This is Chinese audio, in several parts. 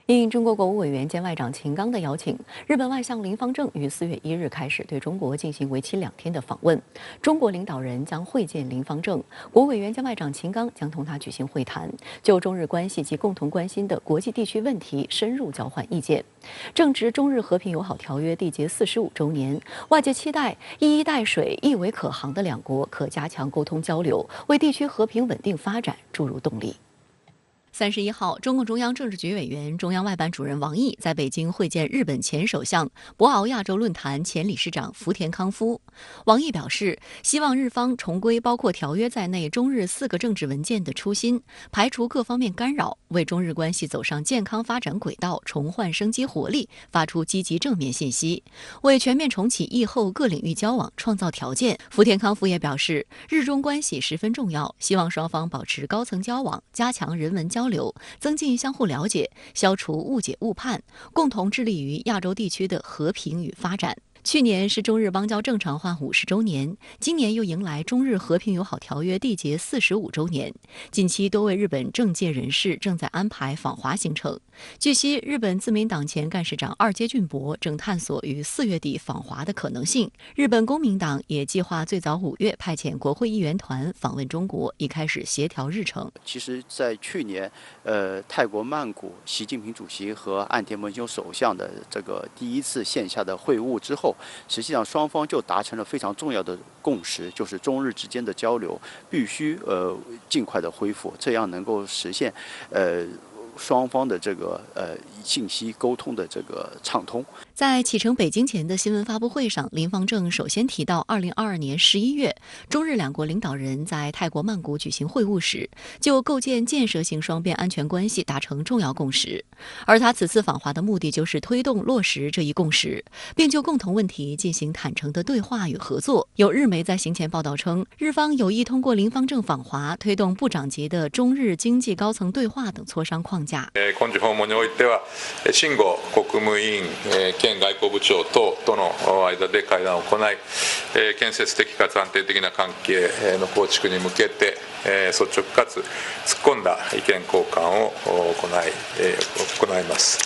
应中国国务委员兼外长秦刚的邀请，日本外相林芳正于4月1日开始对中国进行为期2天的访问。中国领导人将会见林芳正，国务委员兼外长秦刚将同他举行会谈，就中日关系及共同关心的国际地区问题深入交换意见。正值中日和平友好条约缔结45周年，外界期待一衣带水、一为可航的两国可加强沟通交流，为地区和平稳定发展注入动力。31号，中共中央政治局委员、中央外办主任王毅在北京会见日本前首相、博鳌亚洲论坛前理事长福田康夫。王毅表示，希望日方重归包括条约在内中日4个政治文件的初心，排除各方面干扰，为中日关系走上健康发展轨道重焕生机活力发出积极正面信息，为全面重启疫后各领域交往创造条件。福田康夫也表示，日中关系十分重要，希望双方保持高层交往，加强人文交流，增进相互了解，消除误解误判，共同致力于亚洲地区的和平与发展。去年是中日邦交正常化50周年，今年又迎来中日和平友好条约缔结45周年。近期多位日本政界人士正在安排访华行程。据悉，日本自民党前干事长二阶俊博正探索于4月底访华的可能性。日本公民党也计划最早5月派遣国会议员团访问中国，已开始协调日程。其实，在去年，泰国曼谷习近平主席和岸田文雄首相的这个第一次线下的会晤之后，实际上双方就达成了非常重要的共识，就是中日之间的交流必须尽快的恢复，这样能够实现双方的这个信息沟通的这个畅通。在启程北京前的新闻发布会上，林芳正首先提到2022年11月，中日两国领导人在泰国曼谷举行会晤时，就构建建设性双边安全关系达成重要共识。而他此次访华的目的就是推动落实这一共识，并就共同问题进行坦诚的对话与合作。有日媒在行前报道称，日方有意通过林芳正访华，推动部长级的中日经济高层对话等磋商框架。今次訪問においては、秦剛国務委員兼外交部長等との間で会談を行い、建設的かつ安定的な関係の構築に向けて、率直かつ突っ込んだ意見交換を行います。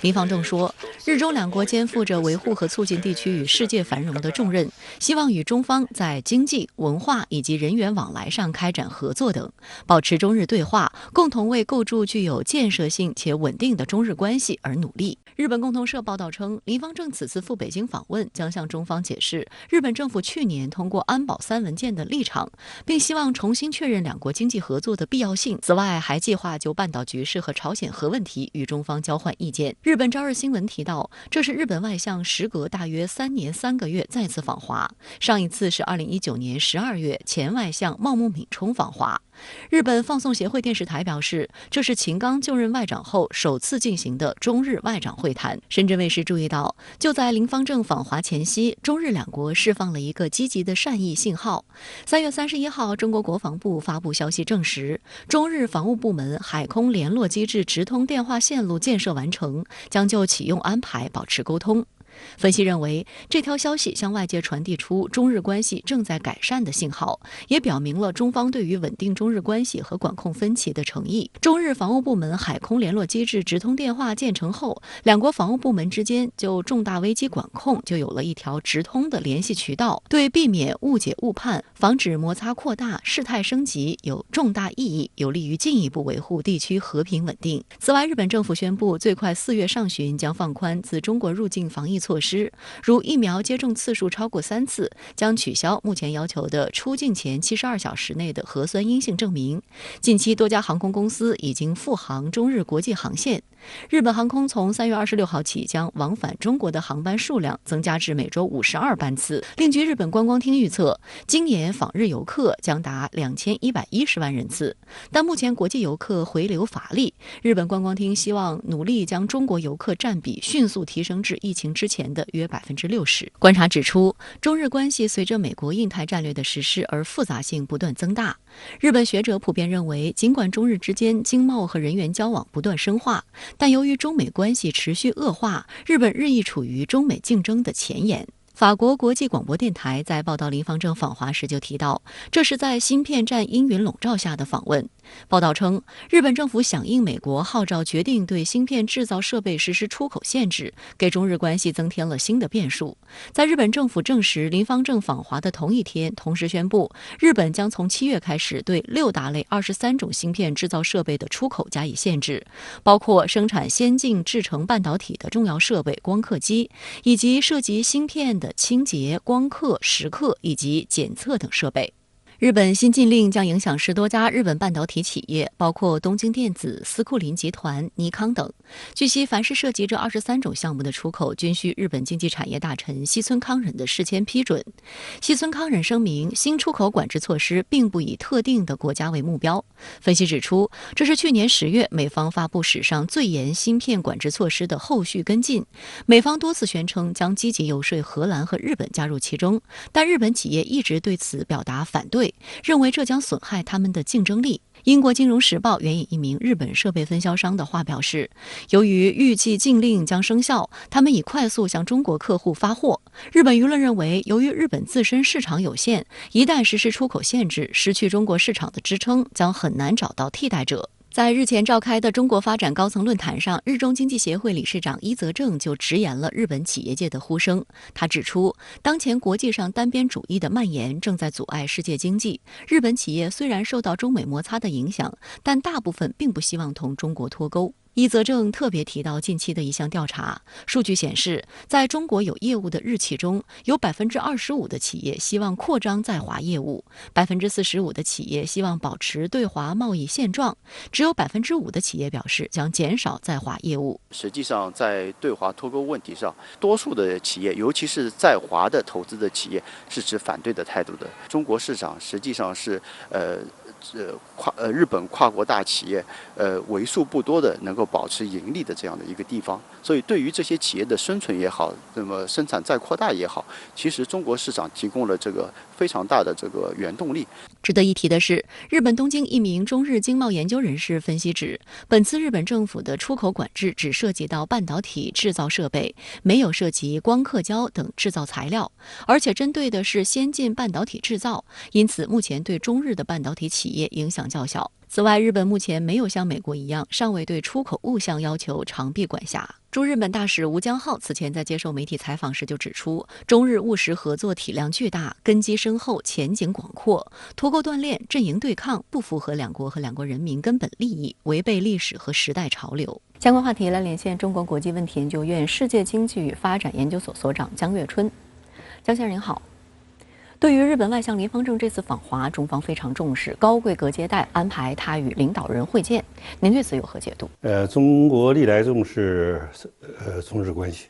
林芳正说，日中两国肩负着维护和促进地区与世界繁荣的重任，希望与中方在经济、文化以及人员往来上开展合作等，保持中日对话，共同为构筑具有建设性且稳定的中日关系而努力。日本共同社报道称，林芳正此次赴北京访问将向中方解释日本政府去年通过安保3文件的立场，并希望重新确认两国经济合作的必要性。此外，还计划就半岛局势和朝鲜核问题与中方交换意见。日本朝日新闻提到，这是日本外相时隔大约3年3个月再次访华，上一次是2019年12月前外相茂木敏充访华。日本放送协会电视台表示，这是秦刚就任外长后首次进行的中日外长会谈。深圳卫视注意到，就在林芳正访华前夕，中日两国释放了一个积极的善意信号。3月31号，中国国防部发布消息证实，中日防务部门海空联络机制直通电话线路建设完成，将就启用安排保持沟通。分析认为，这条消息向外界传递出中日关系正在改善的信号，也表明了中方对于稳定中日关系和管控分歧的诚意。中日防务部门海空联络机制直通电话建成后，两国防务部门之间就重大危机管控就有了一条直通的联系渠道，对避免误解误判、防止摩擦扩大、事态升级有重大意义，有利于进一步维护地区和平稳定。此外，日本政府宣布，最快4月上旬将放宽自中国入境防疫措施，如疫苗接种次数超过3次，将取消目前要求的出境前72小时内的核酸阴性证明。近期多家航空公司已经复航中日国际航线。日本航空从3月26号起将往返中国的航班数量增加至每周52班次。另据日本观光厅预测，今年访日游客将达2110万人次。但目前国际游客回流乏力，日本观光厅希望努力将中国游客占比迅速提升至疫情之前的约60%。观察指出，中日关系随着美国印太战略的实施而复杂性不断增大。日本学者普遍认为，尽管中日之间经贸和人员交往不断深化，但由于中美关系持续恶化，日本日益处于中美竞争的前沿。法国国际广播电台在报道林方正访华时就提到，这是在芯片战阴云笼罩下的访问。报道称，日本政府响应美国号召，决定对芯片制造设备实施出口限制，给中日关系增添了新的变数。在日本政府证实林方正访华的同一天，同时宣布，日本将从7月开始对6大类23种芯片制造设备的出口加以限制，包括生产先进制程半导体的重要设备光刻机，以及涉及芯片的清洁、光刻、蚀刻以及检测等设备。日本新禁令将影响10多家日本半导体企业，包括东京电子、斯库林集团、尼康等。据悉，凡是涉及这23种项目的出口，均需日本经济产业大臣西村康稔的事前批准。西村康稔声明，新出口管制措施并不以特定的国家为目标。分析指出，这是去年10月美方发布史上最严芯片管制措施的后续跟进。美方多次宣称将积极游说荷兰和日本加入其中，但日本企业一直对此表达反对，认为这将损害他们的竞争力。英国金融时报援引一名日本设备分销商的话表示，由于预计禁令将生效，他们已快速向中国客户发货。日本舆论认为，由于日本自身市场有限，一旦实施出口限制，失去中国市场的支撑，将很难找到替代者。在日前召开的中国发展高层论坛上，日中经济协会理事长伊泽正就直言了日本企业界的呼声。他指出，当前国际上单边主义的蔓延正在阻碍世界经济。日本企业虽然受到中美摩擦的影响，但大部分并不希望同中国脱钩。伊泽正特别提到近期的一项调查，数据显示，在中国有业务的日企中，有25%的企业希望扩张在华业务，45%的企业希望保持对华贸易现状，只有5%的企业表示将减少在华业务。实际上，在对华脱钩问题上，多数的企业，尤其是在华的投资的企业，是持反对的态度的。中国市场实际上是日本跨国大企业为数不多的能够保持盈利的这样的一个地方，所以对于这些企业的生存也好，那么生产再扩大也好，其实中国市场提供了这个非常大的这个原动力。值得一提的是，日本东京一名中日经贸研究人士分析指，本次日本政府的出口管制只涉及到半导体制造设备，没有涉及光刻胶等制造材料，而且针对的是先进半导体制造，因此目前对中日的半导体企业影响较小。此外，日本目前没有像美国一样，尚未对出口物项要求长臂管辖。驻日本大使吴江浩此前在接受媒体采访时就指出，中日务实合作体量巨大，根基深厚，前景广阔，脱钩断链、阵营对抗不符合两国和两国人民根本利益，违背历史和时代潮流。相关话题来连线中国国际问题研究院世界经济与发展研究所所长姜月春。姜先生您好。对于日本外相林方正这次访华，中方非常重视，高规格接待，安排他与领导人会见。您对此有何解读？中国历来重视中日关系，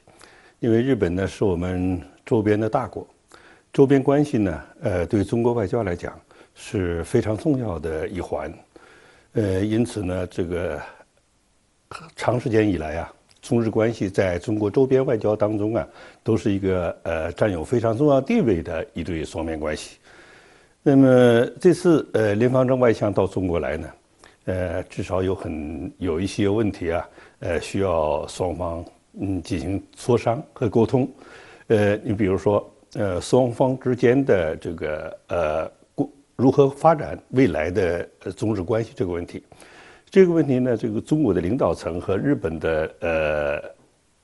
因为日本呢是我们周边的大国，周边关系呢对中国外交来讲是非常重要的一环。因此呢，这个长时间以来啊，中日关系在中国周边外交当中啊，都是一个占有非常重要地位的一对双边关系。那么这次林方正外相到中国来呢，至少有一些问题啊，需要双方进行磋商和沟通。你比如说双方之间的这个如何发展未来的中日关系这个问题。这个问题呢，这个中国的领导层和日本的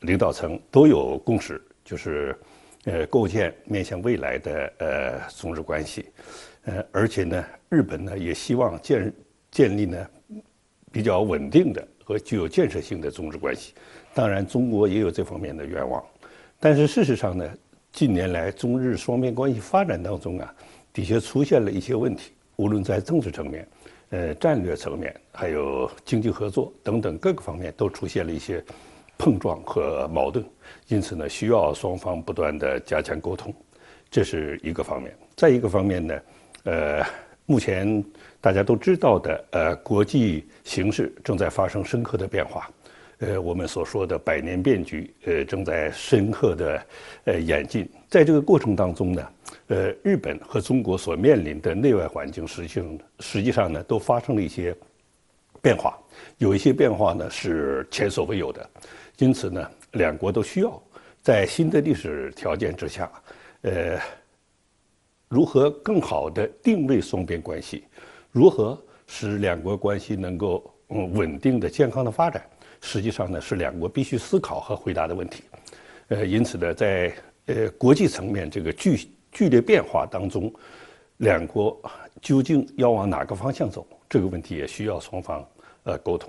领导层都有共识，就是构建面向未来的中日关系，而且呢，日本呢也希望建立呢比较稳定的和具有建设性的中日关系。当然，中国也有这方面的愿望，但是事实上呢，近年来中日双边关系发展当中啊，的确出现了一些问题，无论在政治层面。战略层面，还有经济合作等等各个方面都出现了一些碰撞和矛盾，因此呢，需要双方不断的加强沟通，这是一个方面。再一个方面呢，目前大家都知道的国际形势正在发生深刻的变化，我们所说的百年变局正在深刻的演进。在这个过程当中呢，日本和中国所面临的内外环境实际上呢都发生了一些变化，有一些变化呢是前所未有的，因此呢两国都需要在新的历史条件之下，如何更好地定位双边关系，如何使两国关系能够稳定的、健康的发展，实际上呢是两国必须思考和回答的问题。因此呢，在国际层面这个剧烈变化当中，两国究竟要往哪个方向走，这个问题也需要双方沟通。